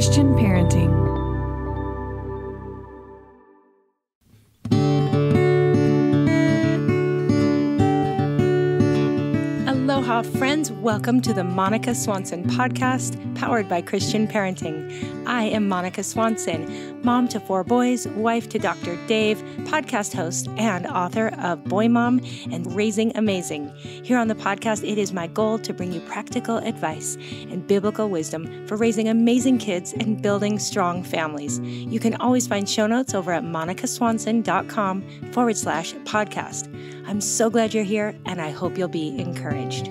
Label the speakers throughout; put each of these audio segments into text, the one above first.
Speaker 1: Christian Parenting. Aloha, friends. Welcome to the Monica Swanson podcast, powered by Christian Parenting. I am Monica Swanson, mom to 4 boys, wife to Dr. Dave, podcast host, and author of Boy Mom and Raising Amazing. Here on the podcast, it is my goal to bring you practical advice and biblical wisdom for raising amazing kids and building strong families. You can always find show notes over at monicaswanson.com/podcast. I'm so glad you're here, and I hope you'll be encouraged.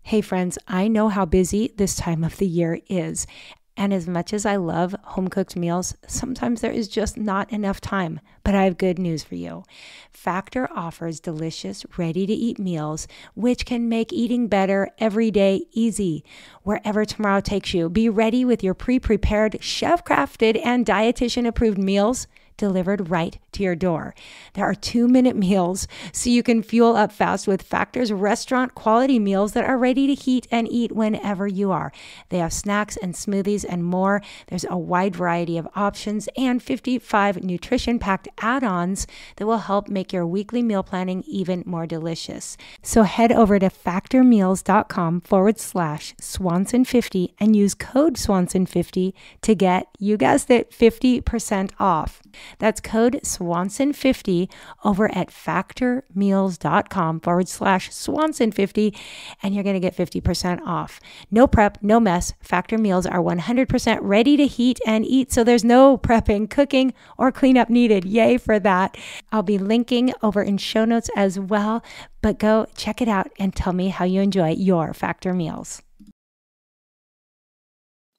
Speaker 1: Hey friends, I know how busy this time of the year is. And as much as I love home-cooked meals, sometimes there is just not enough time. But I have good news for you. Factor offers delicious, ready-to-eat meals, which can make eating better every day easy. Wherever tomorrow takes you, be ready with your pre-prepared, chef-crafted, and dietitian-approved meals delivered right to your door. There are 2-minute meals, so you can fuel up fast with Factor's restaurant quality meals that are ready to heat and eat whenever you are. They have snacks and smoothies and more. There's a wide variety of options and 55 nutrition-packed add-ons that will help make your weekly meal planning even more delicious. So head over to factormeals.com/Swanson50 and use code Swanson50 to get, you guessed it, 50% off. That's code Swanson50 over at factormeals.com/Swanson50, and you're going to get 50% off. No prep, no mess. Factor meals are 100% ready to heat and eat, so there's no prepping, cooking, or cleanup needed. Yay for that. I'll be linking over in show notes as well, but go check it out and tell me how you enjoy your Factor meals.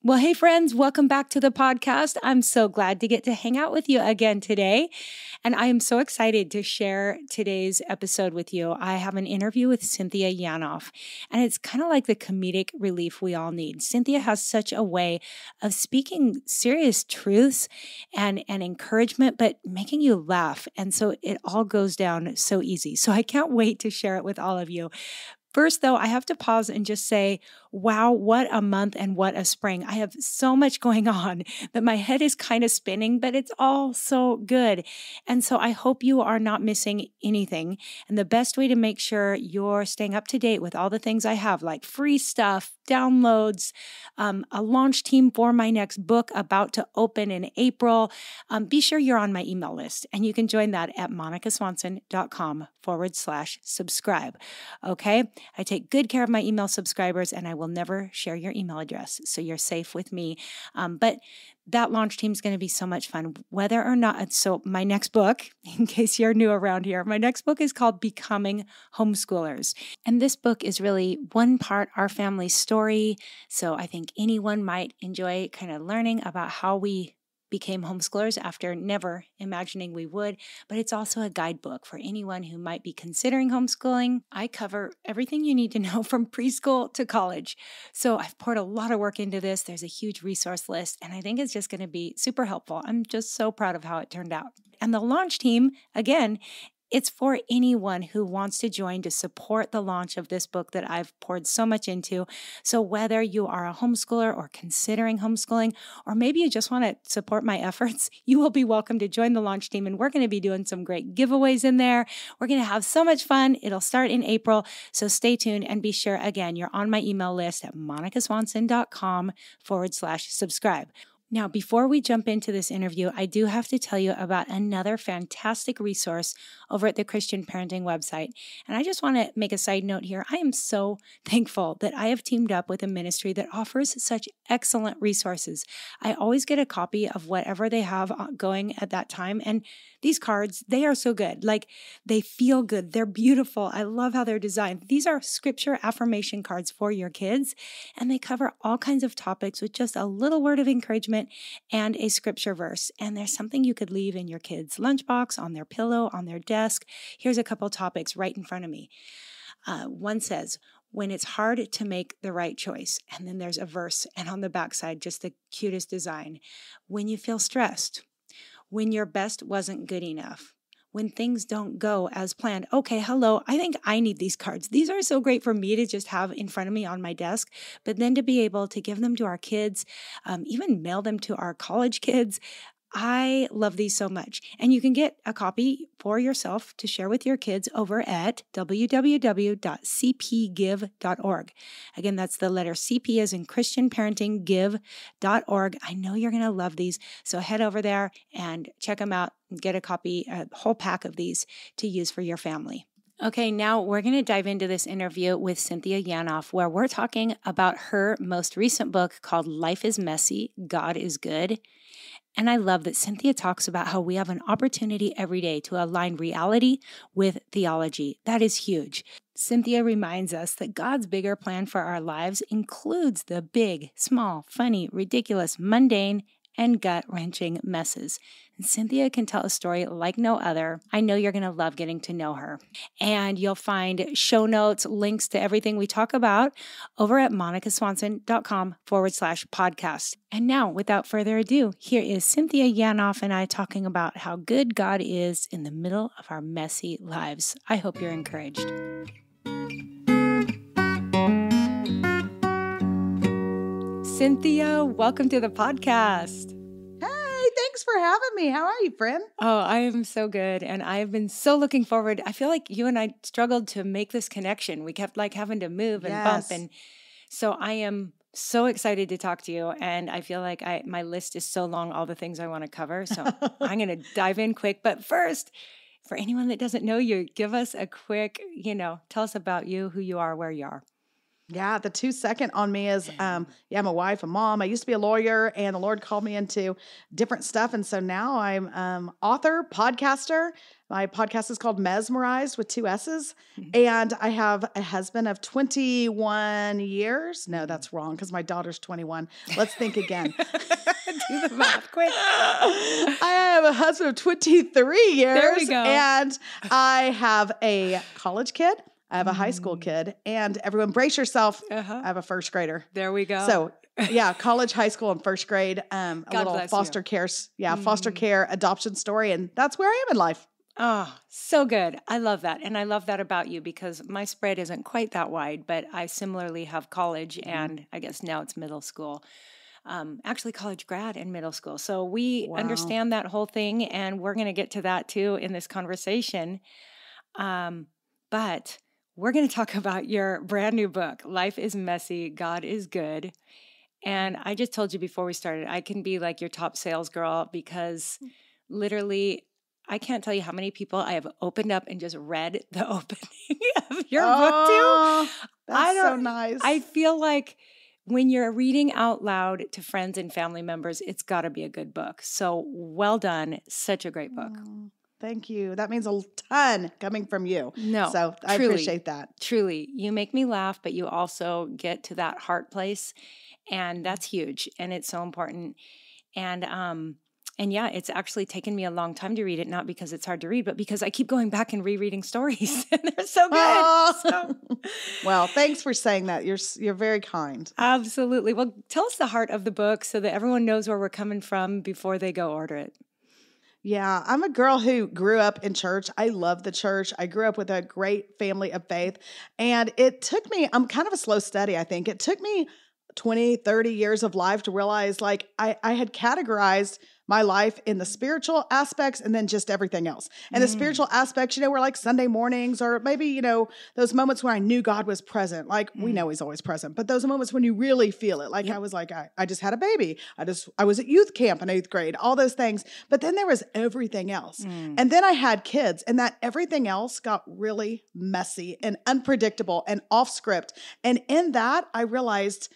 Speaker 1: Well, hey friends, welcome back to the podcast. I'm so glad to get to hang out with you again today. And I am so excited to share today's episode with you. I have an interview with Cynthia Yanof, and it's kind of like the comedic relief we all need. Cynthia has such a way of speaking serious truths and encouragement, but making you laugh. And so it all goes down so easy. So I can't wait to share it with all of you. First, though, I have to pause and just say, wow, what a month and what a spring. I have so much going on that my head is kind of spinning, but it's all so good. And so I hope you are not missing anything. And the best way to make sure you're staying up to date with all the things I have, like free stuff, downloads, a launch team for my next book about to open in April, be sure you're on my email list. And you can join that at monicaswanson.com/subscribe. Okay? I take good care of my email subscribers, and I will never share your email address, so you're safe with me. But that launch team is going to be so much fun, whether or not. So my next book, in case you're new around here, my next book is called Becoming Homeschoolers. And this book is really one part our family story. So I think anyone might enjoy kind of learning about how we became homeschoolers after never imagining we would, but it's also a guidebook for anyone who might be considering homeschooling. I cover everything you need to know from preschool to college. So I've poured a lot of work into this. There's a huge resource list, and I think it's just going to be super helpful. I'm just so proud of how it turned out. And the launch team, again, it's for anyone who wants to join to support the launch of this book that I've poured so much into. So whether you are a homeschooler or considering homeschooling, or maybe you just want to support my efforts, you will be welcome to join the launch team. And we're going to be doing some great giveaways in there. We're going to have so much fun. It'll start in April. So stay tuned and be sure, again, you're on my email list at monicaswanson.com/subscribe. Now, before we jump into this interview, I do have to tell you about another fantastic resource over at the Christian Parenting website. And I just want to make a side note here. I am so thankful that I have teamed up with a ministry that offers such excellent resources. I always get a copy of whatever they have going at that time. And these cards, they are so good. Like, they feel good. They're beautiful. I love how they're designed. These are scripture affirmation cards for your kids, and they cover all kinds of topics with just a little word of encouragement and a scripture verse. And there's something you could leave in your kids' lunchbox, on their pillow, on their desk. Here's a couple topics right in front of me. One says, when it's hard to make the right choice. And then there's a verse, and on the backside, just the cutest design. When you feel stressed, when your best wasn't good enough, when things don't go as planned. Okay, hello, I think I need these cards. These are so great for me to just have in front of me on my desk, but then to be able to give them to our kids, even mail them to our college kids. I love these so much. And you can get a copy for yourself to share with your kids over at www.cpgive.org. Again, that's the letter CP as in Christian Parenting Give.org. I know you're going to love these. So head over there and check them out and get a copy, a whole pack of these to use for your family. Okay, now we're going to dive into this interview with Cynthia Yanof, where we're talking about her most recent book called Life is Messy, God is Good. And I love that Cynthia talks about how we have an opportunity every day to align reality with theology. That is huge. Cynthia reminds us that God's bigger plan for our lives includes the big, small, funny, ridiculous, mundane, and gut-wrenching messes. And Cynthia can tell a story like no other. I know you're going to love getting to know her. And you'll find show notes, links to everything we talk about over at monicaswanson.com/podcast. And now, without further ado, here is Cynthia Yanof and I talking about how good God is in the middle of our messy lives. I hope you're encouraged. Cynthia, welcome to the podcast.
Speaker 2: Hey, thanks for having me. How are you, friend?
Speaker 1: Oh, I am so good. And I have been so looking forward. I feel like you and I struggled to make this connection. We kept having to move and bump. And so I am so excited to talk to you. And I feel like my list is so long, all the things I want to cover. So I'm going to dive in quick. But first, for anyone that doesn't know you, give us a quick, tell us about you, who you are, where you are.
Speaker 2: Yeah, the 2-second on me is, I'm a wife, a mom. I used to be a lawyer, and the Lord called me into different stuff. And so now I'm author, podcaster. My podcast is called Mesmerized with 2 S's. And I have a husband of 21 years. No, that's wrong because my daughter's 21. Let's think again.
Speaker 1: Do the math quick.
Speaker 2: I have a husband of 23 years.
Speaker 1: There we go.
Speaker 2: And I have a college kid. I have a high school kid, and everyone brace yourself. I have a first grader.
Speaker 1: There we go.
Speaker 2: So yeah, college, high school, and first grade, a little foster care, foster care adoption story. And that's where I am in life.
Speaker 1: Oh, so good. I love that. And I love that about you because my spread isn't quite that wide, but I similarly have college and I guess now it's middle school. Actually college grad and middle school. So we understand that whole thing, and we're going to get to that too in this conversation. But we're going to talk about your brand new book, Life is Messy, God is Good. And I just told you before we started, I can be like your top sales girl because literally I can't tell you how many people I have opened up and just read the opening of your book to.
Speaker 2: That's so nice.
Speaker 1: I feel like when you're reading out loud to friends and family members, it's got to be a good book. So well done. Such a great book.
Speaker 2: Thank you. That means a ton coming from you.
Speaker 1: No,
Speaker 2: so I appreciate that.
Speaker 1: Truly. You make me laugh, but you also get to that heart place. And that's huge. And it's so important. And yeah, it's actually taken me a long time to read it, not because it's hard to read, but because I keep going back and rereading stories. And they're so good. So.
Speaker 2: Well, thanks for saying that. You're very kind.
Speaker 1: Absolutely. Well, tell us the heart of the book so that everyone knows where we're coming from before they go order it.
Speaker 2: Yeah, I'm a girl who grew up in church. I love the church. I grew up with a great family of faith. And it took me, I'm kind of a slow study, I think. It took me 20, 30 years of life to realize I had categorized my life in the spiritual aspects and then just everything else. And the spiritual aspects, were like Sunday mornings or maybe, those moments when I knew God was present. We know he's always present, but those moments when you really feel it. I was like, I just had a baby. I was at youth camp in 8th grade, all those things. But then there was everything else. And then I had kids, and that everything else got really messy and unpredictable and off script. And in that, I realized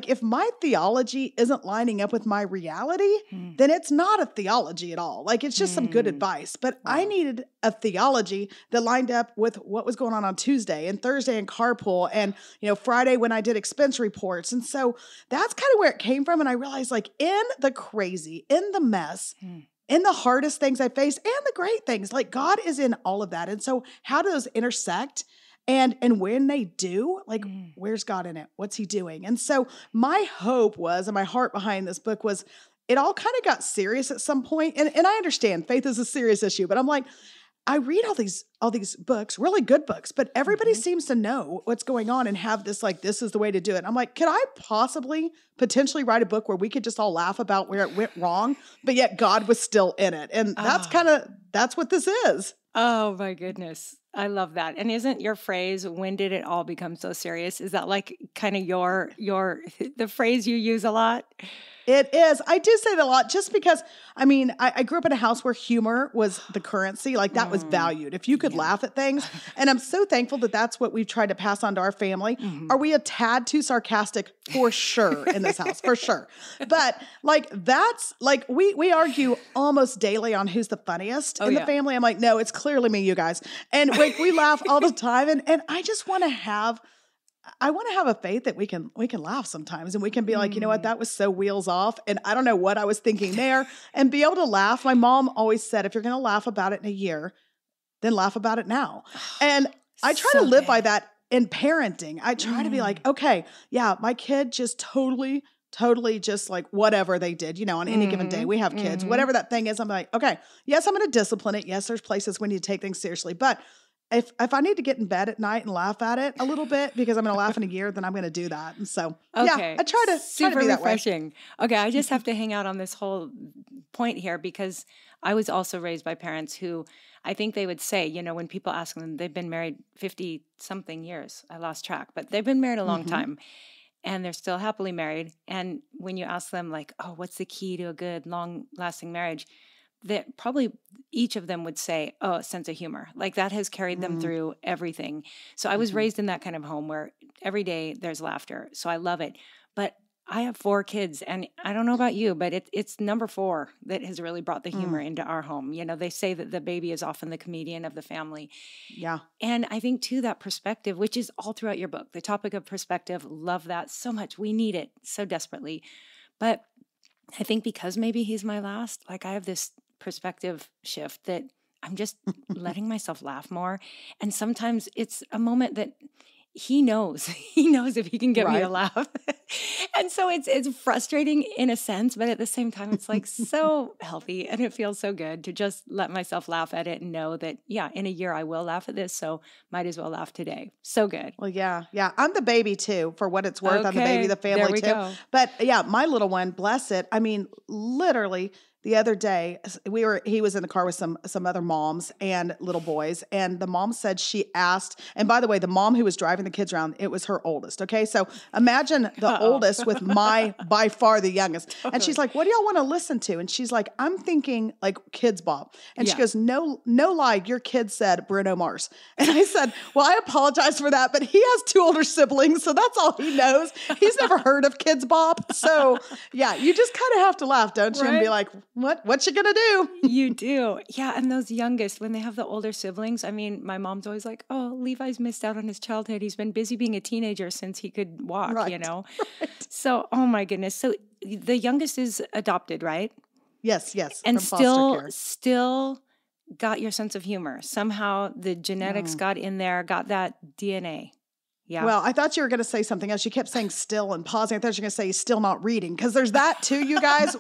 Speaker 2: if my theology isn't lining up with my reality, then it's not a theology at all. It's just some good advice. But I needed a theology that lined up with what was going on Tuesday and Thursday in carpool and, Friday when I did expense reports. And so that's kind of where it came from. And I realized in the crazy, in the mess, in the hardest things I faced and the great things, God is in all of that. And so how do those intersect? And when they do, where's God in it? What's he doing? And so my hope was, and my heart behind this book was, it all kind of got serious at some point. And I understand faith is a serious issue, but I'm I read all these books, really good books, but everybody seems to know what's going on and have this, like, this is the way to do it. I'm like, could I potentially write a book where we could just all laugh about where it went wrong, but yet God was still in it? And that's what this is.
Speaker 1: Oh my goodness. I love that. And isn't your phrase, when did it all become so serious? Is that like kind of the phrase you use a lot?
Speaker 2: It is. I do say that a lot just because, I mean, I grew up in a house where humor was the currency. Like that was valued. If you could laugh at things. And I'm so thankful that that's what we've tried to pass on to our family. Are we a tad too sarcastic? For sure in this house, for sure. But like, that's like, we argue almost daily on who's the funniest in the family. I'm like, no, it's clearly me, you guys. And like, we laugh all the time. And I just want to have a faith that we can laugh sometimes and we can be like, you know what, that was so wheels off. And I don't know what I was thinking there, and be able to laugh. My mom always said, if you're going to laugh about it in a year, then laugh about it now. And I try to live by that in parenting. I try to be like, okay, yeah, my kid just totally just like whatever they did, on any given day. We have kids, whatever that thing is. I'm like, okay, yes, I'm going to discipline it. Yes, there's places we need to take things seriously, but if I need to get in bed at night and laugh at it a little bit because I'm going to laugh in a year, then I'm going to do that. And so, yeah, I try to be that
Speaker 1: refreshing.
Speaker 2: Way.
Speaker 1: Okay, I just have to hang out on this whole point here because I was also raised by parents who I think they would say, when people ask them, they've been married 50 something years. I lost track, but they've been married a long time and they're still happily married. And when you ask them like, oh, what's the key to a good long lasting marriage? That probably each of them would say, oh, a sense of humor. Like that has carried them through everything. So I was raised in that kind of home where every day there's laughter. So I love it. But I have 4 kids and I don't know about you, but it's number 4 that has really brought the humor into our home. They say that the baby is often the comedian of the family.
Speaker 2: Yeah.
Speaker 1: And I think too, that perspective, which is all throughout your book, the topic of perspective, love that so much. We need it so desperately. But I think because maybe he's my last, like I have this perspective shift that I'm just letting myself laugh more. And sometimes it's a moment that he knows if he can get me to laugh. And so it's frustrating in a sense, but at the same time, it's like so healthy and it feels so good to just let myself laugh at it and know that, yeah, in a year I will laugh at this. So might as well laugh today. So good.
Speaker 2: Well, yeah. I'm the baby too, for what it's worth. Okay. I'm the baby, the family too. Go. But yeah, my little one, bless it. I mean, literally, the other day, he was in the car with some other moms and little boys, and the mom said she asked, and by the way, the mom who was driving the kids around, it was her oldest, okay? So imagine the oldest with by far the youngest. And she's like, what do y'all want to listen to? And she's like, I'm thinking like Kids Bop. And she goes, no lie, your kid said Bruno Mars. And I said, well, I apologize for that, but he has 2 older siblings, so that's all he knows. He's never heard of Kids Bop. So yeah, you just kind of have to laugh, don't you? Right? And be like, What you gonna do?
Speaker 1: You do. Yeah. And those youngest, when they have the older siblings, I mean, my mom's always like, oh, Levi's missed out on his childhood. He's been busy being a teenager since he could walk,
Speaker 2: Right.
Speaker 1: So, oh my goodness. So the youngest is adopted, right?
Speaker 2: Yes.
Speaker 1: And still got your sense of humor. Somehow the genetics got in there, got that DNA. Yeah.
Speaker 2: Well, I thought you were going to say something else. You kept saying still and pausing. I thought you were going to say he's still not reading, because there's that too, you guys.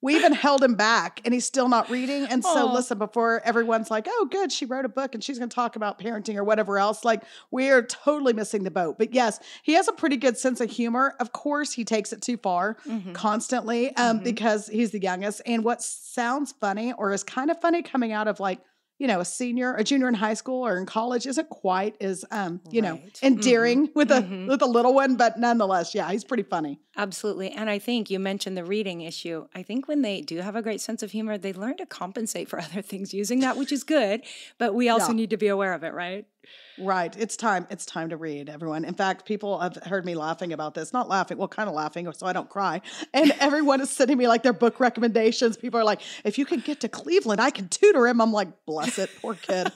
Speaker 2: We even held him back and he's still not reading. And so listen, before everyone's like, oh, good, she wrote a book and she's going to talk about parenting or whatever else, like we are totally missing the boat. But yes, he has a pretty good sense of humor. Of course, he takes it too far constantly because he's the youngest. And what sounds funny or is kind of funny coming out of like, a junior in high school or in college isn't quite as, endearing with a little one, but nonetheless, yeah, he's pretty funny.
Speaker 1: Absolutely. And I think you mentioned the reading issue. I think when they do have a great sense of humor, they learn to compensate for other things using that, which is good, but we also need to be aware of it, right?
Speaker 2: Right. It's time to read, everyone. In fact, people have heard me laughing about this. Not laughing, well, kind of laughing, so I don't cry. And everyone is sending me like their book recommendations. People are like, if you can get to Cleveland, I can tutor him. I'm like, bless it, poor kid.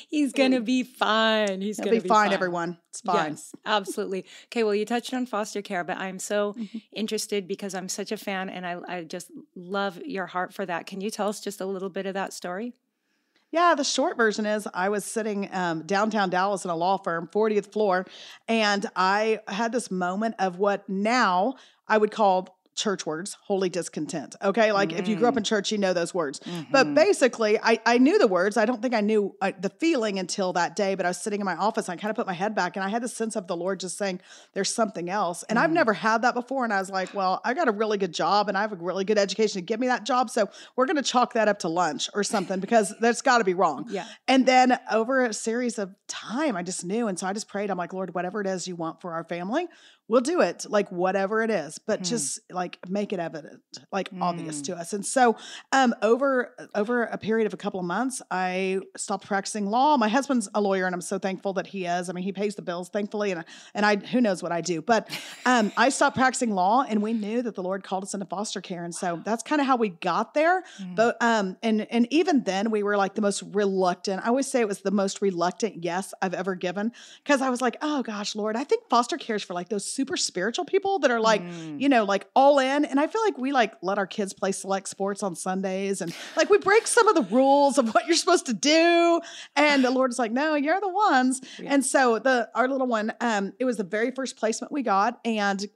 Speaker 1: He's going to be fine. He'll be
Speaker 2: fine, everyone. It's fine.
Speaker 1: Yes, absolutely. Okay, well, you touched on foster care, but I'm so interested because I'm such a fan and I just love your heart for that. Can you tell us just a little bit of that story?
Speaker 2: Yeah, the short version is I was sitting downtown Dallas in a law firm, 40th floor, and I had this moment of what now I would call church words, holy discontent. Okay. Like if you grew up in church, you know those words.
Speaker 1: Mm-hmm.
Speaker 2: But basically, I knew the words. I don't think I knew the feeling until that day, but I was sitting in my office and I kind of put my head back and I had the sense of the Lord just saying, there's something else. And I've never had that before. And I was like, well, I got a really good job and I have a really good education to give me that job. So we're going to chalk that up to lunch or something because that's got to be wrong.
Speaker 1: Yeah.
Speaker 2: And then over a series of time, I just knew. And so I just prayed. I'm like, Lord, whatever it is you want for our family, we'll do it, like whatever it is, but just like make it evident, like obvious to us. And so over a period of a couple of months, I stopped practicing law. My husband's a lawyer and I'm so thankful that he is. I mean, he pays the bills, thankfully. And I who knows what I do, but I stopped practicing law and we knew that the Lord called us into foster care. And so that's kind of how we got there. But and even then we were like the most reluctant. I always say it was the most reluctant yes I've ever given because I was like, oh gosh, Lord, I think foster care is for like those super spiritual people that are like, you know, like all in. And I feel like we like let our kids play select sports on Sundays and like we break some of the rules of what you're supposed to do. And the Lord is like, no, you're the ones. Yeah. And so our little one, it was the very first placement we got and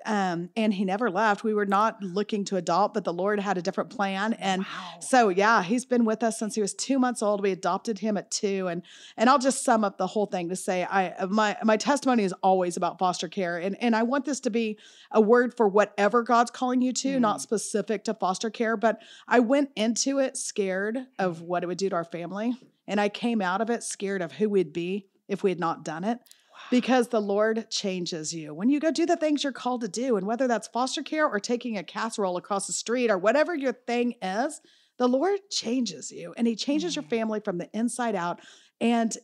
Speaker 2: he never left. We were not looking to adopt, but the Lord had a different plan. And so, yeah, he's been with us since he was 2 months old. We adopted him at 2. And I'll just sum up the whole thing to say, my testimony is always about foster care. And I want this to be a word for whatever God's calling you to, not specific to foster care, but I went into it scared of what it would do to our family. And I came out of it scared of who we'd be if we had not done it. Because the Lord changes you when you go do the things you're called to do. And whether that's foster care or taking a casserole across the street or whatever your thing is, the Lord changes you and he changes your family from the inside out. And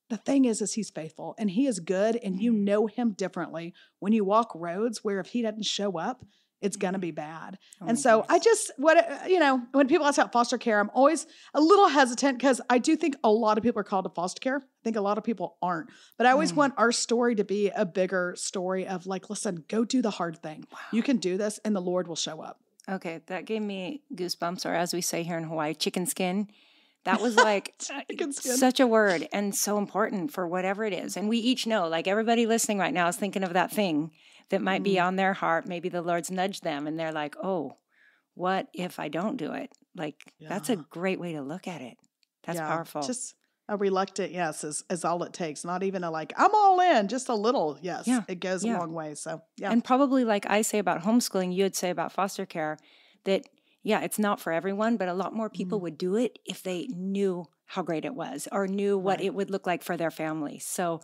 Speaker 2: the thing is he's faithful and he is good and you know him differently when you walk roads where if he doesn't show up, it's going to be bad. And so I just, when people ask about foster care, I'm always a little hesitant because I do think a lot of people are called to foster care. I think a lot of people aren't, but I always want our story to be a bigger story of like, listen, go do the hard thing. Wow. You can do this and the Lord will show up.
Speaker 1: Okay. That gave me goosebumps, or as we say here in Hawaii, chicken skin. That was like such a word and so important for whatever it is. And we each know, like everybody listening right now is thinking of that thing that might be on their heart. Maybe the Lord's nudged them and they're like, oh, what if I don't do it? Like, that's a great way to look at it. That's powerful.
Speaker 2: Just a reluctant yes is all it takes. Not even a like, I'm all in, just a little yes. Yeah. It goes a long way. So, yeah.
Speaker 1: And probably like I say about homeschooling, you would say about foster care that, yeah, it's not for everyone, but a lot more people would do it if they knew how great it was or knew what it would look like for their family. So,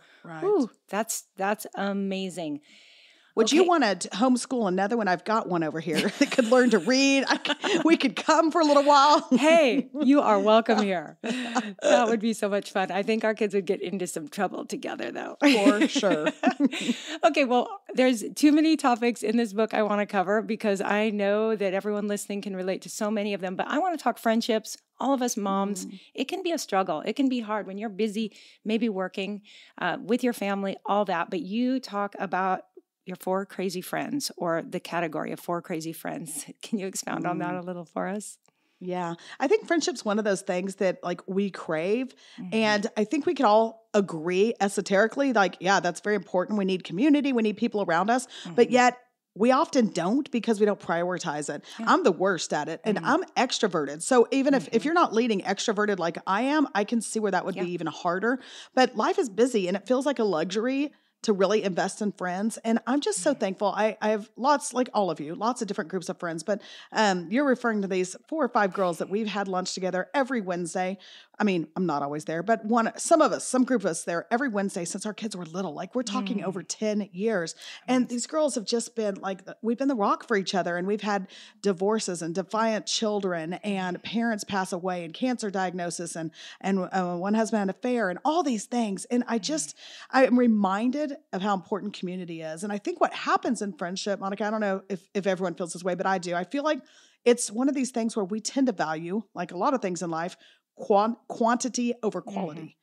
Speaker 1: that's amazing.
Speaker 2: Would you want to homeschool another one? I've got one over here that could learn to read. We could come for a little while.
Speaker 1: Hey, you are welcome here. That would be so much fun. I think our kids would get into some trouble together, though.
Speaker 2: For sure.
Speaker 1: Okay, well, there's too many topics in this book I want to cover because I know that everyone listening can relate to so many of them. But I want to talk friendships. All of us moms, it can be a struggle. It can be hard when you're busy, maybe working with your family, all that. But you talk about your 4 crazy friends, or the category of 4 crazy friends. Can you expound on that a little for us?
Speaker 2: Yeah. I think friendship's one of those things that like we crave. And I think we can all agree esoterically, like, yeah, that's very important. We need community. We need people around us. But yet we often don't because we don't prioritize it. Yeah. I'm the worst at it and I'm extroverted. So even if you're not leading extroverted like I am, I can see where that would be even harder. But life is busy and it feels like a luxury to really invest in friends. And I'm just so thankful. I have lots, like all of you, lots of different groups of friends, but you're referring to these 4 or 5 girls that we've had lunch together every Wednesday. I mean, I'm not always there, but some group of us there every Wednesday since our kids were little. Like we're talking over 10 years. And these girls have just been like, we've been the rock for each other. And we've had divorces and defiant children and parents pass away and cancer diagnosis and one husband had an affair and all these things. And I'm reminded of how important community is. And I think what happens in friendship, Monica, I don't know if everyone feels this way, but I do. I feel like it's one of these things where we tend to value, like a lot of things in life, quantity over quality.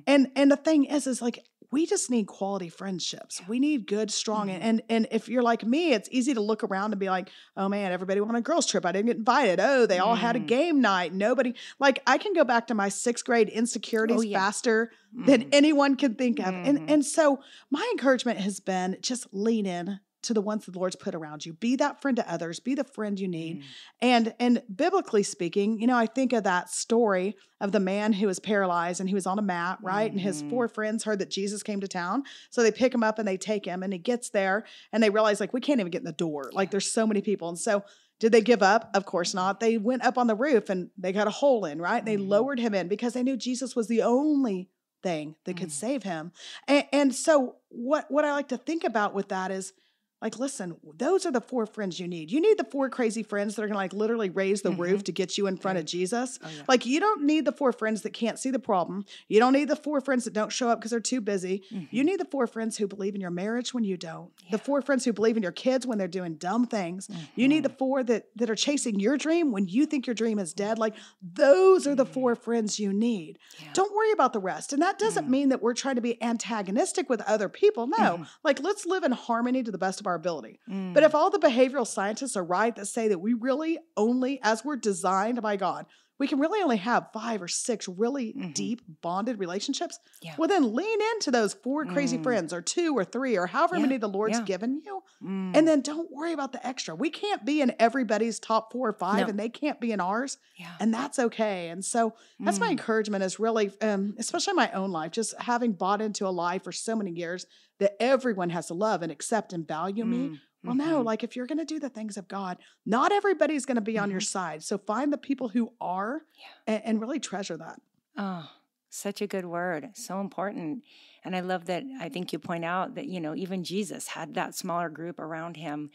Speaker 2: And the thing is like, we just need quality friendships. We need good, strong, and if you're like me, it's easy to look around and be like, oh man, everybody went on a girls trip. I didn't get invited. Oh, they all had a game night. Nobody, like I can go back to my 6th grade insecurities faster than anyone can think of. And so my encouragement has been just lean in to the ones that the Lord's put around you. Be that friend to others. Be the friend you need. And biblically speaking, you know, I think of that story of the man who was paralyzed and he was on a mat, right? And his 4 friends heard that Jesus came to town. So they pick him up and they take him, and he gets there and they realize, like, we can't even get in the door. Like, there's so many people. And so did they give up? Of course not. They went up on the roof and they got a hole in, right? They lowered him in because they knew Jesus was the only thing that could save him. And so what I like to think about with that is, like, listen, those are the 4 friends you need. You need the 4 crazy friends that are going to, like, literally raise the roof to get you in front of Jesus. Oh, yeah. Like, you don't need the 4 friends that can't see the problem. You don't need the 4 friends that don't show up because they're too busy. You need the 4 friends who believe in your marriage when you don't. The 4 friends who believe in your kids when they're doing dumb things. You need the 4 that are chasing your dream when you think your dream is dead. Like, those are the 4 friends you need. Don't worry about the rest. And that doesn't mean that we're trying to be antagonistic with other people. No, like, let's live in harmony to the best of our ability. But if all the behavioral scientists are right that say that we really only, as we're designed by God, we can really only have 5 or 6 really deep bonded relationships, well, then lean into those 4 crazy friends, or 2 or 3 or however many the Lord's given you. And then don't worry about the extra. We can't be in everybody's top 4 or 5 and they can't be in ours. And that's okay. And so that's my encouragement, is really, especially in my own life, just having bought into a lie for so many years that everyone has to love and accept and value me. Well, no, like, if you're going to do the things of God, not everybody's going to be on your side. So find the people who are and really treasure that.
Speaker 1: Oh, such a good word. So important. And I love that. I think you point out that, you know, even Jesus had that smaller group around him.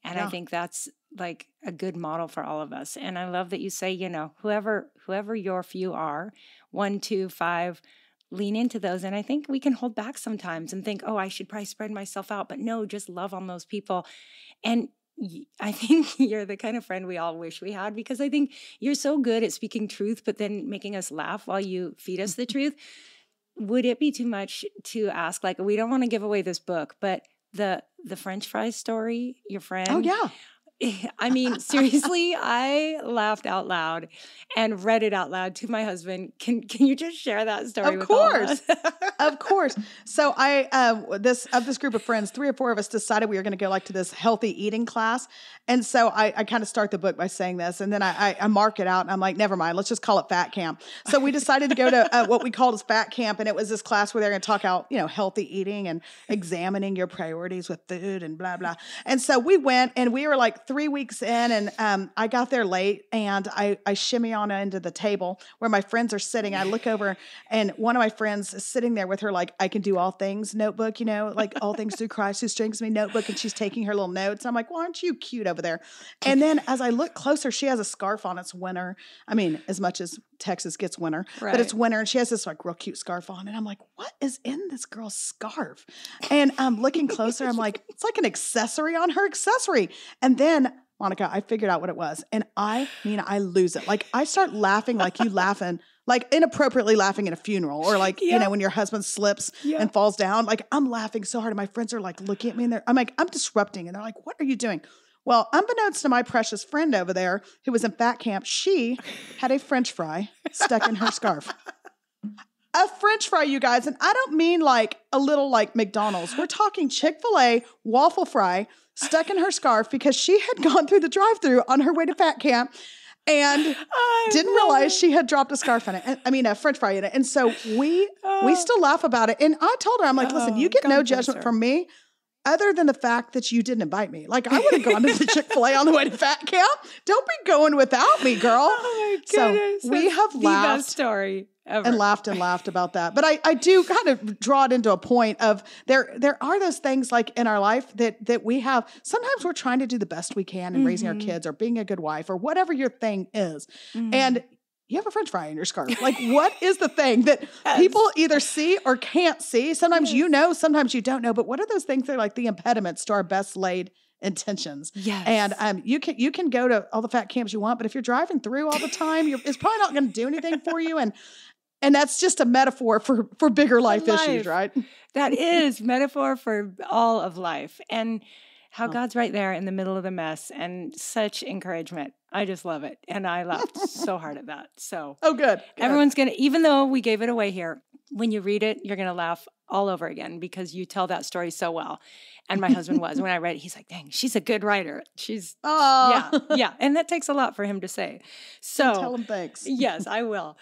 Speaker 1: And I think that's like a good model for all of us. And I love that you say, you know, whoever your few are, 1, 2, 5, lean into those. And I think we can hold back sometimes and think, oh, I should probably spread myself out. But no, just love on those people. And I think you're the kind of friend we all wish we had, because I think you're so good at speaking truth, but then making us laugh while you feed us the truth. Would it be too much to ask, like, we don't want to give away this book, but the French fries story, your friend?
Speaker 2: Oh, yeah.
Speaker 1: I mean, seriously, I laughed out loud and read it out loud to my husband. Can you just share that story with all of us?
Speaker 2: Of course. So this group of friends, 3 or 4 of us decided we were going to go, like, to this healthy eating class. And so I kind of start the book by saying this, and then I mark it out, and I'm like, never mind, let's just call it Fat Camp. So we decided to go to what we called as Fat Camp, and it was this class where they're going to talk out, you know, healthy eating and examining your priorities with food and blah, blah. And so we went, and we were like 3 weeks in, and I got there late, and I shimmy on into the table where my friends are sitting. I look over, and one of my friends is sitting there with her, like, I can do all things notebook, you know, like, all things through Christ who strengthens me notebook, and she's taking her little notes. I'm like, well, aren't you cute over there? And then as I look closer, she has a scarf on. It's winter. I mean, as much as Texas gets winter, but it's winter, and she has this, like, real cute scarf on. And I'm like, what is in this girl's scarf? And I'm looking closer. I'm like, it's like an accessory on her accessory. And then, Monica, I figured out what it was. And I lose it. Like, I start laughing like you laughing, like inappropriately laughing at a funeral, or like, you know, when your husband slips and falls down. Like, I'm laughing so hard, and my friends are like looking at me, and I'm like, I'm disrupting. And they're like, what are you doing? Well, unbeknownst to my precious friend over there who was in Fat Camp, she had a French fry stuck in her scarf. A French fry, you guys. And I don't mean like a little like McDonald's. We're talking Chick-fil-A waffle fry stuck in her scarf because she had gone through the drive-thru on her way to Fat Camp and didn't realize she had dropped a scarf in it. A French fry in it. And so we still laugh about it. And I told her, I'm like, listen, you get no judgment from me, other than the fact that you didn't invite me. Like, I would have gone to the Chick-fil-A on the way to Fat Camp. Don't be going without me, girl.
Speaker 1: Oh my goodness.
Speaker 2: So we have laughed.
Speaker 1: The best story ever.
Speaker 2: And laughed about that. But I do kind of draw it into a point of there are those things, like, in our life that we have. Sometimes we're trying to do the best we can in raising our kids, or being a good wife, or whatever your thing is. And you have a French fry in your scarf. Like, what is the thing that people either see or can't see? Sometimes you know, sometimes you don't know. But what are those things that are like the impediments to our best laid intentions?
Speaker 1: Yes.
Speaker 2: And you can go to all the fat camps you want, but if you're driving through all the time, it's probably not going to do anything for you. And that's just a metaphor for bigger life issues, right?
Speaker 1: That is metaphor for all of life. And how God's right there in the middle of the mess, and such encouragement. I just love it. And I laughed so hard at that. So
Speaker 2: good.
Speaker 1: Everyone's going to, even though we gave it away here, when you read it, you're going to laugh all over again because you tell that story so well. And my husband was. When I read it, he's like, dang, she's a good writer. Yeah. And that takes a lot for him to say. So
Speaker 2: tell him thanks.
Speaker 1: Yes, I will.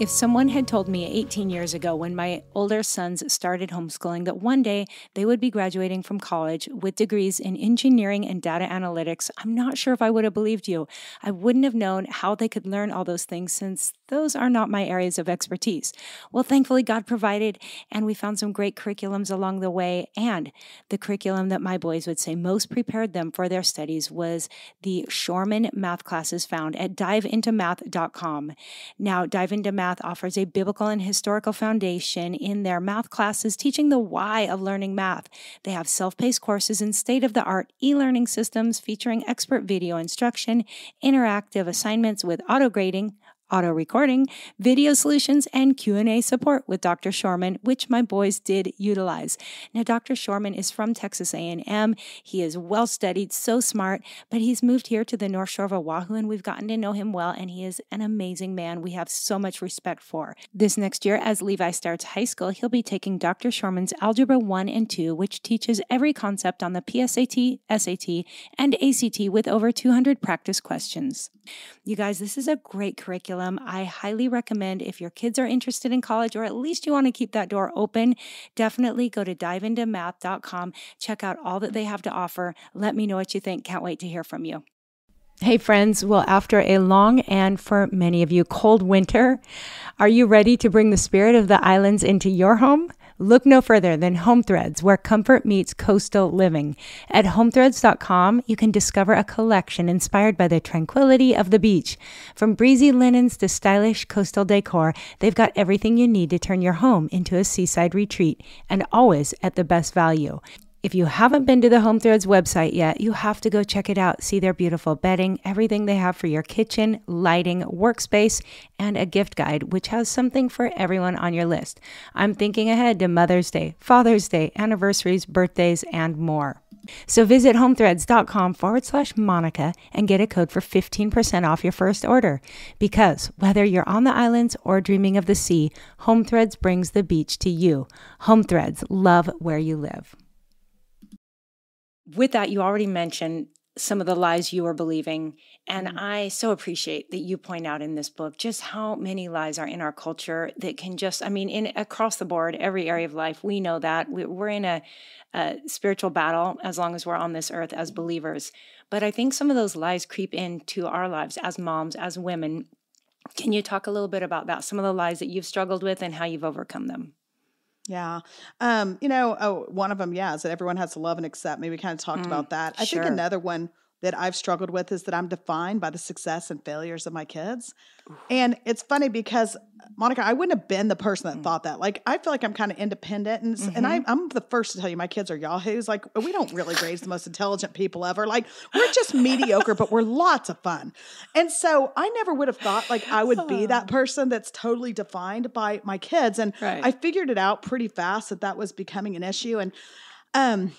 Speaker 1: If someone had told me 18 years ago when my older sons started homeschooling that one day they would be graduating from college with degrees in engineering and data analytics, I'm not sure if I would have believed you. I wouldn't have known how they could learn all those things since those are not my areas of expertise. Well, thankfully, God provided, and we found some great curriculums along the way. And the curriculum that my boys would say most prepared them for their studies was the Shorman math classes found at diveintomath.com. Now, Dive Into Math offers a biblical and historical foundation in their math classes, teaching the why of learning math. They have self-paced courses and state-of-the-art e-learning systems featuring expert video instruction, interactive assignments with auto-grading, auto-recording, video solutions, and Q&A support with Dr. Shorman, which my boys did utilize. Now, Dr. Shorman is from Texas A&M. He is well-studied, so smart, but he's moved here to the North Shore of Oahu, and we've gotten to know him well, and he is an amazing man we have so much respect for. This next year, as Levi starts high school, he'll be taking Dr. Shorman's Algebra 1 and 2, which teaches every concept on the PSAT, SAT, and ACT with over 200 practice questions. You guys, this is a great curriculum. I highly recommend if your kids are interested in college, or at least you want to keep that door open, definitely go to diveintomath.com. Check out all that they have to offer. Let me know what you think. Can't wait to hear from you. Hey friends, well, after a long and for many of you cold winter, are you ready to bring the spirit of the islands into your home? Look no further than Home Threads, where comfort meets coastal living. At homethreads.com, you can discover a collection inspired by the tranquility of the beach. From breezy linens to stylish coastal decor, they've got everything you need to turn your home into a seaside retreat, and always at the best value. If you haven't been to the Home Threads website yet, you have to go check it out. See their beautiful bedding, everything they have for your kitchen, lighting, workspace, and a gift guide, which has something for everyone on your list. I'm thinking ahead to Mother's Day, Father's Day, anniversaries, birthdays, and more. So visit homethreads.com/Monica and get a code for 15% off your first order. Because whether you're on the islands or dreaming of the sea, Home Threads brings the beach to you. Home Threads, love where you live. With that, you already mentioned some of the lies you were believing. And I so appreciate that you point out in this book just how many lies are in our culture that can just, across the board, every area of life, we know that. We're in a spiritual battle as long as we're on this earth as believers. But I think some of those lies creep into our lives as moms, as women. Can you talk a little bit about that? Some of the lies that you've struggled with and how you've overcome them?
Speaker 2: Yeah. One of them, is that everyone has to love and accept me. We kind of talked about that. I think another one that I've struggled with is that I'm defined by the success and failures of my kids. And it's funny because, Monica, I wouldn't have been the person that thought that. Like, I feel like I'm kind of independent. And I'm the first to tell you my kids are yahoos. Like, we don't really raise the most intelligent people ever. Like, we're just mediocre, but we're lots of fun. And so I never would have thought like I would be that person that's totally defined by my kids. And I figured it out pretty fast that was becoming an issue. And I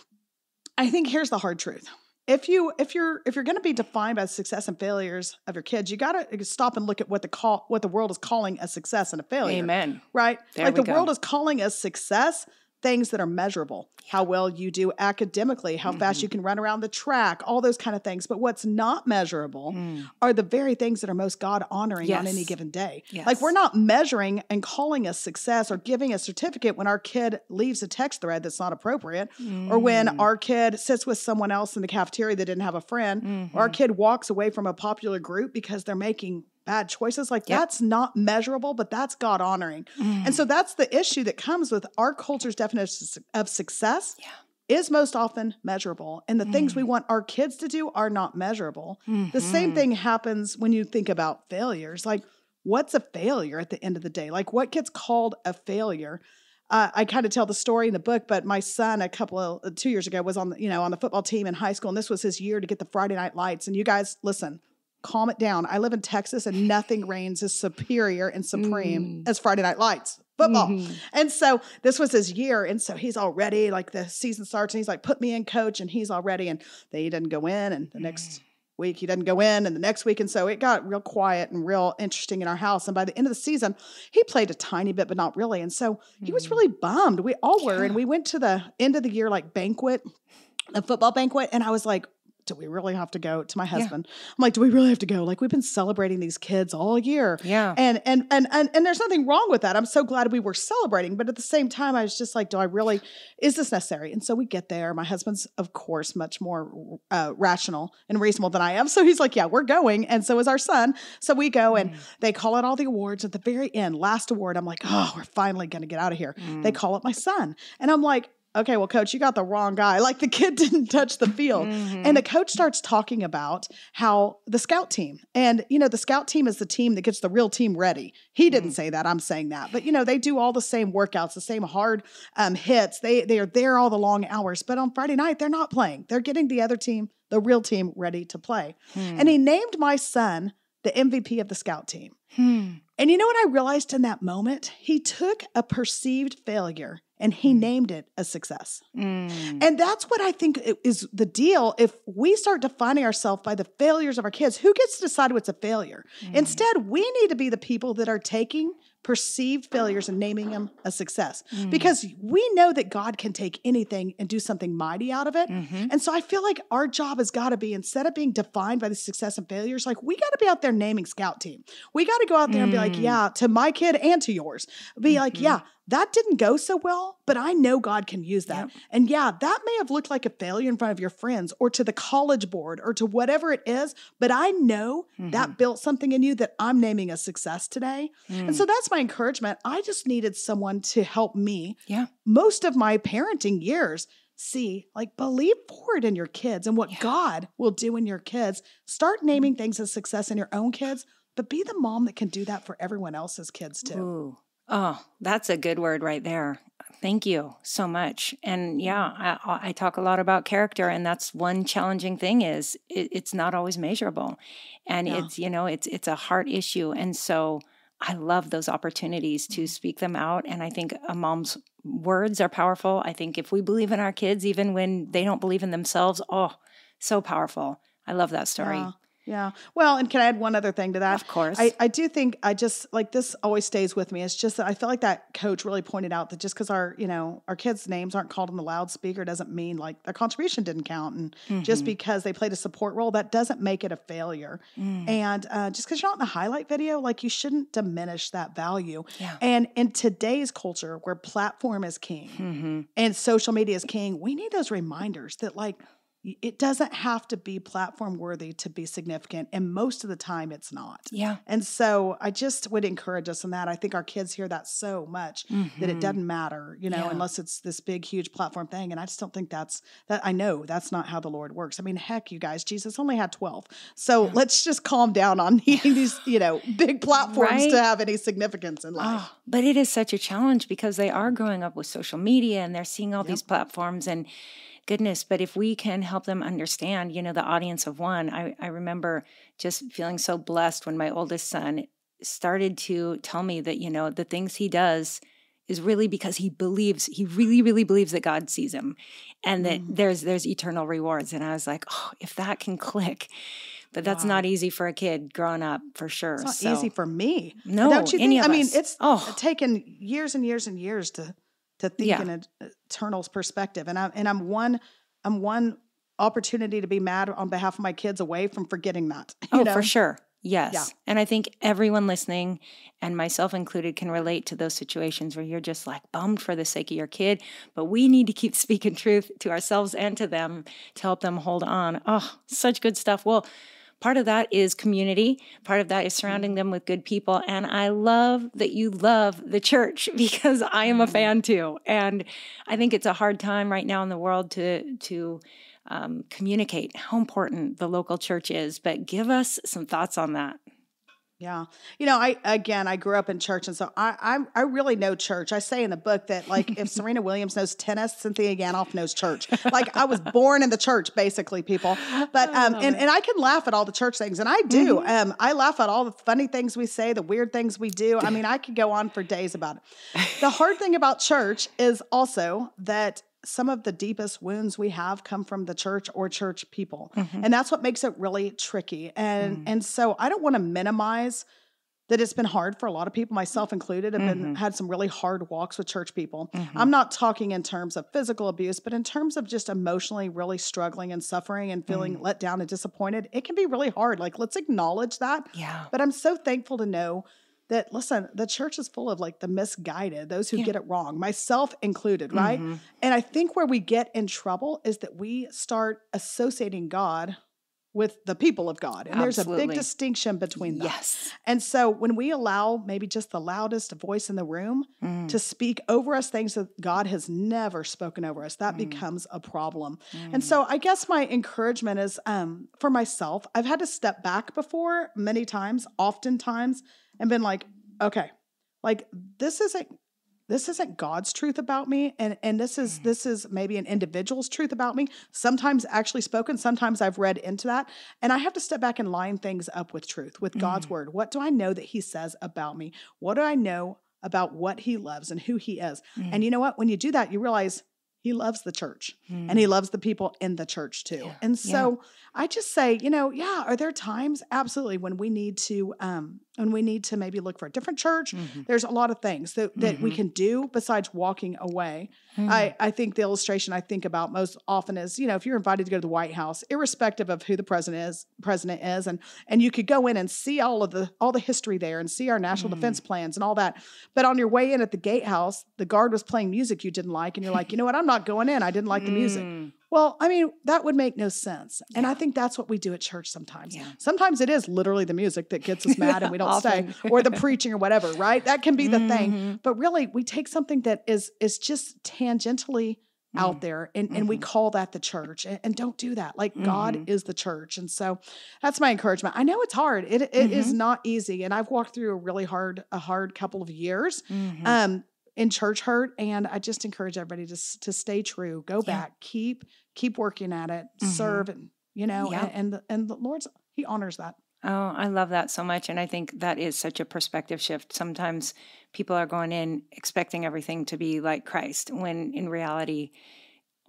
Speaker 2: think here's the hard truth. If you're going to be defined by the success and failures of your kids, you got to stop and look at what the world is calling a success and a failure.
Speaker 1: Amen.
Speaker 2: Right? Like the world is calling us success things that are measurable, how well you do academically, how fast you can run around the track, all those kind of things. But what's not measurable are the very things that are most God honoring on any given day. Yes. Like we're not measuring and calling us success or giving a certificate when our kid leaves a text thread that's not appropriate, or when our kid sits with someone else in the cafeteria that didn't have a friend, or our kid walks away from a popular group because they're making bad choices. Like that's not measurable, but that's God honoring. And so that's the issue that comes with our culture's definition of success is most often measurable. And the things we want our kids to do are not measurable. The same thing happens when you think about failures. Like what's a failure at the end of the day? Like what gets called a failure? I kind of tell the story in the book, but my son 2 years ago was on the football team in high school. And this was his year to get the Friday night lights. And you guys, listen, calm it down. I live in Texas and nothing reigns as superior and supreme as Friday night lights, football. And so this was his year. And so he's all ready. Like the season starts and he's like, put me in, coach. And he's all ready. And he didn't go in. And the next week he doesn't go in, and the next week. And so it got real quiet and real interesting in our house. And by the end of the season, he played a tiny bit, but not really. And so he was really bummed. We all were. And we went to the end of the year, like banquet, a football banquet. And I was like, do we really have to go? To my husband, I'm like, do we really have to go? Like, we've been celebrating these kids all year.
Speaker 1: Yeah.
Speaker 2: And there's nothing wrong with that. I'm so glad we were celebrating. But at the same time, I was just like, is this necessary? And so we get there. My husband's, of course, much more rational and reasonable than I am. So he's like, yeah, we're going. And so is our son. So we go and they call out all the awards at the very end. Last award, I'm like, oh, we're finally going to get out of here. They call up my son. And I'm like, okay, well, coach, you got the wrong guy. Like, the kid didn't touch the field. And the coach starts talking about how the scout team, and, the scout team is the team that gets the real team ready. He didn't say that. I'm saying that. But, they do all the same workouts, the same hard hits. They are there all the long hours. But on Friday night, they're not playing. They're getting the other team, the real team, ready to play. And he named my son the MVP of the scout team. And you know what I realized in that moment? He took a perceived failure and he named it a success. And that's what I think is the deal. If we start defining ourselves by the failures of our kids, who gets to decide what's a failure? Instead, we need to be the people that are taking perceived failures and naming them a success, because we know that God can take anything and do something mighty out of it. And so I feel like our job has got to be, instead of being defined by the success and failures, like, we got to be out there naming scout team. We got to go out there and be like, yeah, to my kid and to yours, be like, yeah, that didn't go so well, but I know God can use that. And yeah, that may have looked like a failure in front of your friends or to the college board or to whatever it is, but I know that built something in you that I'm naming a success today. And so that's my encouragement. I just needed someone to help me. Most of my parenting years, see, like, believe forward in your kids and what God will do in your kids. Start naming things as success in your own kids, but be the mom that can do that for everyone else's kids too.
Speaker 1: Ooh. Oh, that's a good word right there. Thank you so much. And yeah, I talk a lot about character, and that's one challenging thing is it's not always measurable, and it's a heart issue. And so I love those opportunities to speak them out. And I think a mom's words are powerful. I think if we believe in our kids, even when they don't believe in themselves, so powerful. I love that story.
Speaker 2: Yeah. Well, and can I add one other thing to that?
Speaker 1: Of course.
Speaker 2: I do think this always stays with me. It's just that I feel like that coach really pointed out that just because our kids' names aren't called on the loudspeaker doesn't mean like their contribution didn't count. And just because they played a support role, that doesn't make it a failure. And just because you're not in the highlight video, like, you shouldn't diminish that value. And in today's culture where platform is king and social media is king, we need those reminders that, like, it doesn't have to be platform worthy to be significant. And most of the time it's not. And so I just would encourage us in that. I think our kids hear that so much that it doesn't matter, unless it's this big, huge platform thing. And I just don't think I know that's not how the Lord works. I mean, heck, you guys, Jesus only had 12. So let's just calm down on needing these, big platforms to have any significance in life.
Speaker 1: But it is such a challenge because they are growing up with social media and they're seeing all these platforms and goodness, but if we can help them understand, the audience of one, I remember just feeling so blessed when my oldest son started to tell me that, the things he does is really because he really, really believes that God sees him and that there's eternal rewards. And I was like, if that can click. But that's not easy for a kid growing up, for sure.
Speaker 2: It's not easy for me.
Speaker 1: No,
Speaker 2: don't you
Speaker 1: any
Speaker 2: think?
Speaker 1: of
Speaker 2: I mean,
Speaker 1: us.
Speaker 2: it's taken years and years and years to think in an eternal perspective. And I'm one opportunity to be mad on behalf of my kids away from forgetting that.
Speaker 1: For sure. Yes. Yeah. And I think everyone listening, and myself included, can relate to those situations where you're just like bummed for the sake of your kid, but we need to keep speaking truth to ourselves and to them to help them hold on. Oh, such good stuff. Well, part of that is community. Part of that is surrounding them with good people. And I love that you love the church because I am a fan too. And I think it's a hard time right now in the world to communicate how important the local church is. But give us some thoughts on that.
Speaker 2: Yeah. I grew up in church. And so I really know church. I say in the book that, like, if Serena Williams knows tennis, Cynthia Yanof knows church. Like, I was born in the church, basically, people. But, and I can laugh at all the church things. And I do. I laugh at all the funny things we say, the weird things we do. I mean, I could go on for days about it. The hard thing about church is also that some of the deepest wounds we have come from the church or church people. And that's what makes it really tricky. And so I don't want to minimize that it's been hard for a lot of people, myself included, have had some really hard walks with church people. I'm not talking in terms of physical abuse, but in terms of just emotionally really struggling and suffering and feeling let down and disappointed. It can be really hard. Like, let's acknowledge that.
Speaker 1: Yeah.
Speaker 2: But I'm so thankful to know that, listen, the church is full of like the misguided, those who get it wrong, myself included, right? And I think where we get in trouble is that we start associating God with the people of God. And there's a big distinction between them.
Speaker 1: Yes.
Speaker 2: And so when we allow maybe just the loudest voice in the room to speak over us things that God has never spoken over us, that becomes a problem. And so I guess my encouragement is for myself, I've had to step back before many times, oftentimes, and been like, okay, like this isn't God's truth about me. And this is maybe an individual's truth about me. Sometimes actually spoken, sometimes I've read into that. And I have to step back and line things up with truth, with God's word. What do I know that he says about me? What do I know about what he loves and who he is? And you know what? When you do that, you realize he loves the church and he loves the people in the church too. Yeah. And so I just say, are there times? Absolutely. When we need to maybe look for a different church. There's a lot of things that we can do besides walking away. I think the illustration I think about most often is, if you're invited to go to the White House, irrespective of who the president is, and you could go in and see all the history there and see our national defense plans and all that. But on your way in at the gatehouse, the guard was playing music you didn't like, and you're like, you know what? I'm not going in. I didn't like the music. Well, I mean, that would make no sense. And I think that's what we do at church sometimes. Yeah. Sometimes it is literally the music that gets us mad and we don't stay, or the preaching or whatever, right? That can be the thing. But really, we take something that is just tangentially out there and we call that the church. And don't do that. Like God is the church. And so that's my encouragement. I know it's hard. It is not easy. And I've walked through a hard couple of years. In church hurt. And I just encourage everybody to stay true, go back, keep working at it, serve, and the Lord's, he honors that.
Speaker 1: Oh, I love that so much. And I think that is such a perspective shift. Sometimes people are going in expecting everything to be like Christ, when in reality,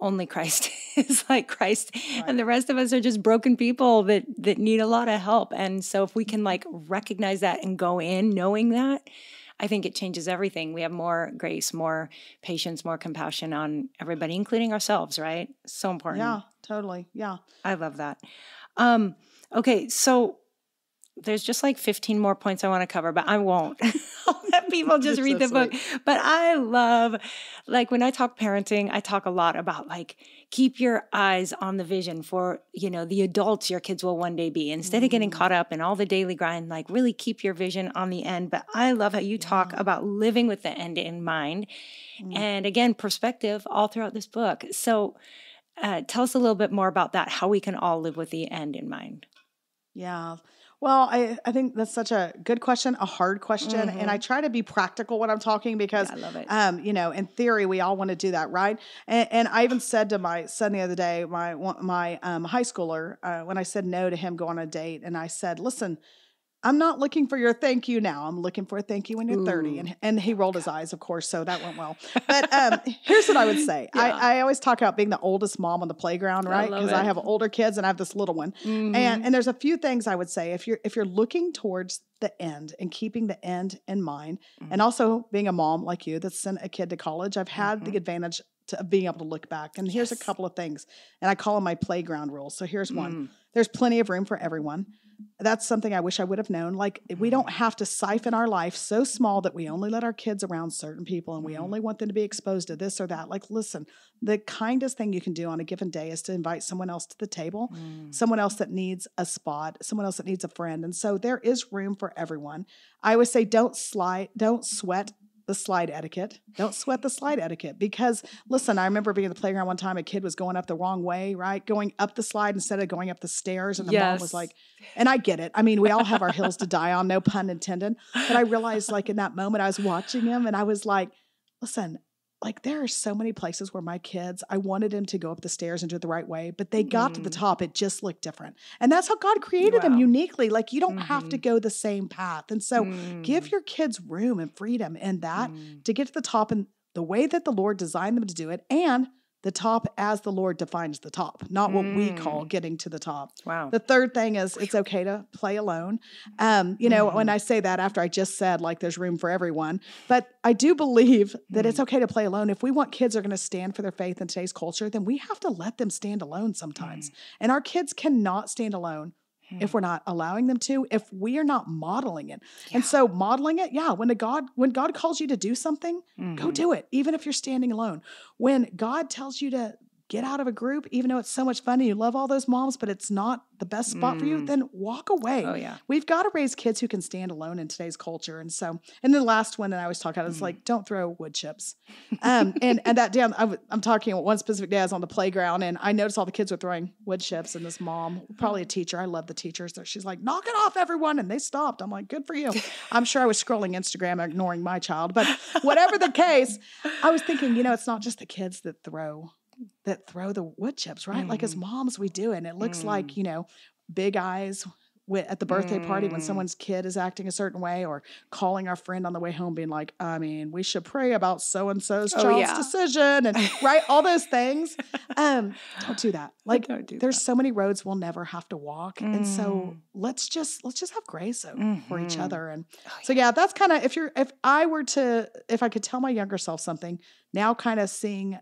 Speaker 1: only Christ is like Christ. Right. And the rest of us are just broken people that need a lot of help. And so if we can recognize that and go in knowing that, I think it changes everything. We have more grace, more patience, more compassion on everybody, including ourselves, right? So important.
Speaker 2: Yeah, totally. Yeah.
Speaker 1: I love that. Okay, so there's just 15 more points I want to cover, but I won't. I'll let people just read the book. But I love, when I talk parenting, I talk a lot about keep your eyes on the vision for, the adults your kids will one day be. Instead of getting caught up in all the daily grind, really keep your vision on the end. But I love how you talk about living with the end in mind. And again, perspective all throughout this book. So tell us a little bit more about that, how we can all live with the end in mind.
Speaker 2: Yeah. Well, I think that's such a good question, a hard question. And I try to be practical when I'm talking because,
Speaker 1: I love it.
Speaker 2: In theory, we all want to do that, right? And I even said to my son the other day, my high schooler, when I said no to him going on a date, and I said, listen, I'm not looking for your thank you now. I'm looking for a thank you when you're 30. And he rolled his eyes, of course, so that went well. But here's what I would say. Yeah. I always talk about being the oldest mom on the playground, right? Because I have older kids and I have this little one. And there's a few things I would say. If you're looking towards the end and keeping the end in mind, and also being a mom like you that's sent a kid to college, I've had the advantage of being able to look back. And here's a couple of things. And I call them my playground rules. So here's one. There's plenty of room for everyone. That's something I wish I would have known. We don't have to siphon our life so small that we only let our kids around certain people and we only want them to be exposed to this or that. Listen, the kindest thing you can do on a given day is to invite someone else to the table, someone else that needs a spot, someone else that needs a friend. And so there is room for everyone. I always say, don't sweat the slide etiquette. Don't sweat the slide etiquette because, listen, I remember being at the playground one time, a kid was going up the wrong way, right? Going up the slide instead of going up the stairs. And the mom was like, and I get it. I mean, we all have our hills to die on, no pun intended. But I realized in that moment, I was watching him and I was like, listen, there are so many places where my kids, I wanted them to go up the stairs and do it the right way, but they got to the top. It just looked different. And that's how God created them uniquely. You don't have to go the same path. And so give your kids room and freedom in that to get to the top in the way that the Lord designed them to do it. And the top as the Lord defines the top, not what we call getting to the top.
Speaker 1: Wow.
Speaker 2: The third thing is it's okay to play alone. When I say that after I just said like there's room for everyone, but I do believe that it's okay to play alone. If we want kids are going to stand for their faith in today's culture, then we have to let them stand alone sometimes. And our kids cannot stand alone if we're not allowing them to, if we are not modeling it. Yeah. And so modeling it, when God calls you to do something, go do it, even if you're standing alone. When God tells you to get out of a group, even though it's so much fun and you love all those moms, but it's not the best spot for you, then walk away.
Speaker 1: Oh, yeah.
Speaker 2: We've got to raise kids who can stand alone in today's culture. And so, and the last one that I always talk about is like, don't throw wood chips. And that day, I'm talking about one specific day I was on the playground and I noticed all the kids were throwing wood chips and this mom, probably a teacher, I love the teachers, so she's like, knock it off everyone. And they stopped. I'm like, good for you. I'm sure I was scrolling Instagram, ignoring my child, but whatever the case, I was thinking, it's not just the kids that throw the wood chips, right? Like as moms, we do. And it looks like, big eyes at the birthday party when someone's kid is acting a certain way, or calling our friend on the way home being like, we should pray about so-and-so's child's decision. And right. All those things. Don't do that. Like there's so many roads we'll never have to walk. And so let's just have grace for each other. And so, that's kind of, if I could tell my younger self something now, kind of seeing,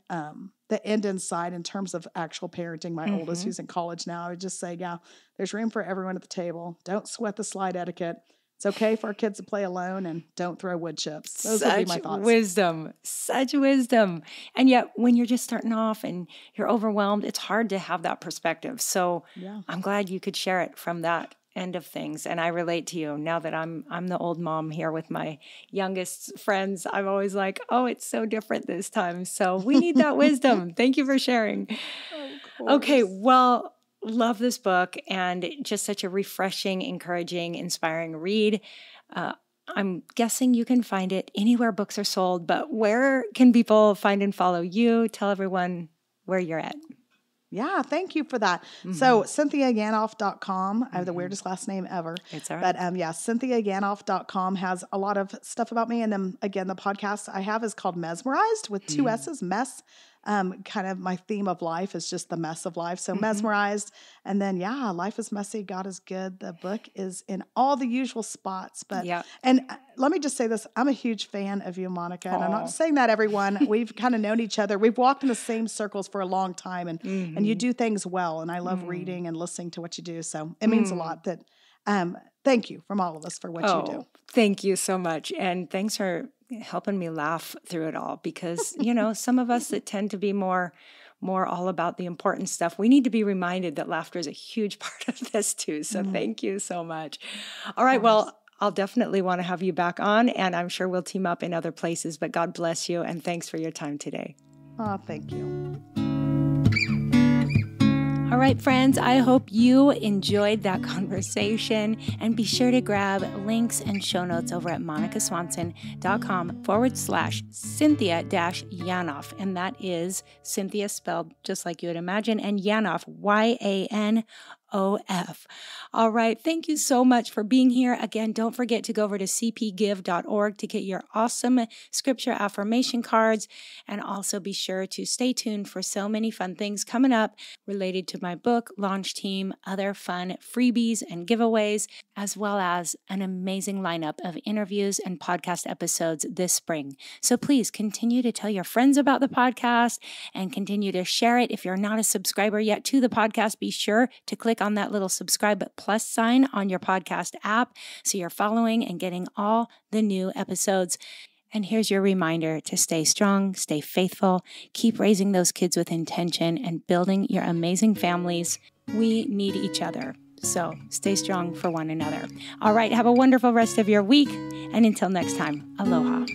Speaker 2: the end in sight in terms of actual parenting, my oldest who's in college now, I would just say, there's room for everyone at the table. Don't sweat the slide etiquette. It's okay for our kids to play alone, and don't throw wood chips. Those would be my thoughts. Such wisdom.
Speaker 1: And yet when you're just starting off and you're overwhelmed, it's hard to have that perspective. So I'm glad you could share it from that end of things. And I relate to you now that I'm the old mom here with my youngest friends. I'm always like, oh, it's so different this time. So we need that wisdom. Thank you for sharing. Okay. Well, love this book and just such a refreshing, encouraging, inspiring read. I'm guessing you can find it anywhere books are sold, but where can people find and follow you? Tell everyone where you're at.
Speaker 2: Yeah, thank you for that. So CynthiaYanof.com. I have the weirdest last name ever.
Speaker 1: It's all right.
Speaker 2: But CynthiaYanof.com has a lot of stuff about me. And then again, the podcast I have is called Mesmerized with two S's, mess. Kind of my theme of life is just the mess of life. So Mesmerized. And then, Life is Messy, God is Good. The book is in all the usual spots. But and let me just say this. I'm a huge fan of you, Monica. And I'm not saying that, everyone. We've kind of known each other. We've walked in the same circles for a long time. And you do things well. And I love reading and listening to what you do. So it means a lot that thank you from all of us for what you do.
Speaker 1: Thank you so much. And thanks for helping me laugh through it all, because, some of us that tend to be more all about the important stuff, we need to be reminded that laughter is a huge part of this too. So thank you so much. All right. Well, I'll definitely want to have you back on, and I'm sure we'll team up in other places, but God bless you. And thanks for your time today.
Speaker 2: Oh, thank you.
Speaker 1: All right, friends, I hope you enjoyed that conversation, and be sure to grab links and show notes over at monicaswanson.com/Cynthia-Yanof. And that is Cynthia spelled just like you would imagine, and Yanof, YANOF. All right. Thank you so much for being here. Again, don't forget to go over to cpgive.org to get your awesome scripture affirmation cards. And also be sure to stay tuned for so many fun things coming up related to my book, launch team, other fun freebies and giveaways, as well as an amazing lineup of interviews and podcast episodes this spring. So please continue to tell your friends about the podcast and continue to share it. If you're not a subscriber yet to the podcast, be sure to click on that little subscribe plus sign on your podcast app so you're following and getting all the new episodes. And here's your reminder to stay strong, stay faithful, keep raising those kids with intention and building your amazing families. We need each other. So stay strong for one another. All right. Have a wonderful rest of your week. And until next time, aloha.